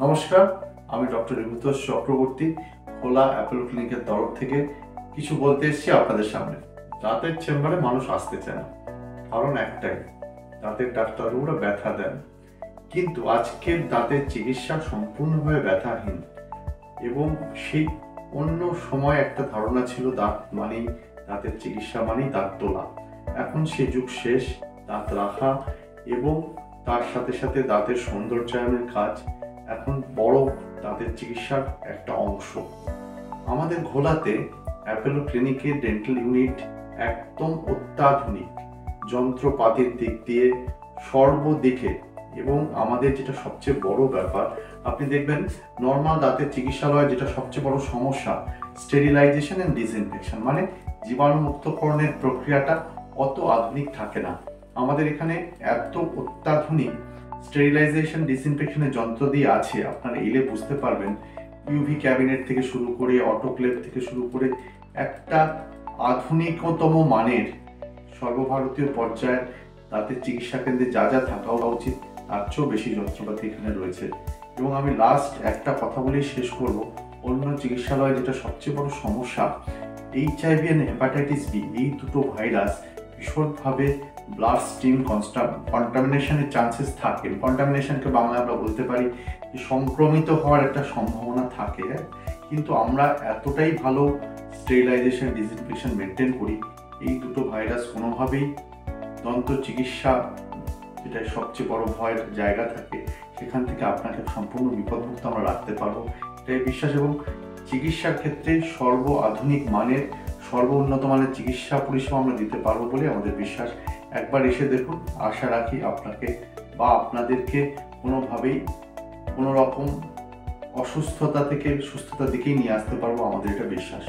নমস্কার, আমি ডক্টর রিভুতোষ চক্রবর্তী খোলা অ্যাপোলো ক্লিনিকের তরফ থেকে কিছু বলতে এসেছি আপনাদের সামনে। দাঁতের চেম্বারে মানুষ আসতে চায় না, কারণ একটাই, দাঁতের ডাক্তারবাবুরা ব্যথা দেন। কিন্তু আজকের দাঁতের চিকিৎসা সম্পূর্ণভাবে ব্যথাহীন। এবং সেই অন্য সময় একটা ধারণা ছিল দাঁত মানেই দাঁতের চিকিৎসা মানেই দাঁত তোলা। এখন সে যুগ শেষ। দাঁত রাখা এবং তার সাথে সাথে দাঁতের সৌন্দর্যায়নের কাজ এখন বড় দাঁতের চিকিৎসার একটা অংশ। আমাদের ঘোলাতে অ্যাপোলো ক্লিনিকের ডেন্টাল ইউনিট একদম অত্যাধুনিক যন্ত্রপাতির দিক দিয়ে সর্বদিকে। এবং আমাদের যেটা সবচেয়ে বড় ব্যাপার, আপনি দেখবেন নর্মাল দাঁতের চিকিৎসালয়ে যেটা সবচেয়ে বড় সমস্যা, স্টেরিলাইজেশন অ্যান্ড ডিসইনফেকশন, মানে জীবাণুমুক্তকরণের প্রক্রিয়াটা অত আধুনিক থাকে না। আমাদের এখানে এত অত্যাধুনিক স্টেরিলাইজেশন ডিসইনফেকশনের যন্ত্র দিয়ে আছে, আপনারা এলে বুঝতে পারবেন। ইউভি ক্যাবিনেট থেকে শুরু করে অটোক্লেভ থেকে শুরু করে একটা আধুনিকতম মানের সর্বভারতীয় পর্যায়ের দাঁতের চিকিৎসা কেন্দ্রে যা যা থাকা উচিত তার চেয়েও বেশি যন্ত্রপাতি এখানে রয়েছে। এবং আমি লাস্ট একটা কথা বলেই শেষ করব। অন্য চিকিৎসালয়ে যেটা সবচেয়ে বড় সমস্যা, HIV অ্যান্ড হেপাটাইটিস বি, এই দুটো ভাইরাস ভীষণভাবে ব্লাড স্ট্রিম কন্টামিনেশনের চান্সেস থাকে। কন্টামিনেশনকে বাংলায় আমরা বলতে পারি যে সংক্রমিত হওয়ার একটা সম্ভাবনা থাকে। কিন্তু আমরা এতটাই ভালো স্টেরিলাইজেশন ডিসইনফেকশন মেনটেন করি, এই দুটো ভাইরাস কোনোভাবেই দন্ত চিকিৎসা, যেটা সবচেয়ে বড় ভয়ের জায়গা থাকে, সেখান থেকে আপনাকে সম্পূর্ণ বিপদমুক্ত আমরা রাখতে পারবো, এটাই বিশ্বাস। এবং চিকিৎসার ক্ষেত্রে সর্ব আধুনিক মানের সর্বোন্নত মানের চিকিৎসা পরিষেবা আমরা দিতে পারবো বলে আমাদের বিশ্বাস। একবার এসে দেখুন, আশা রাখি আপনাকে বা আপনাদেরকে কোনোভাবেই কোনো রকম অসুস্থতা থেকে সুস্থতার দিকেই নিয়ে আসতে পারবো, আমাদের এটা বিশ্বাস।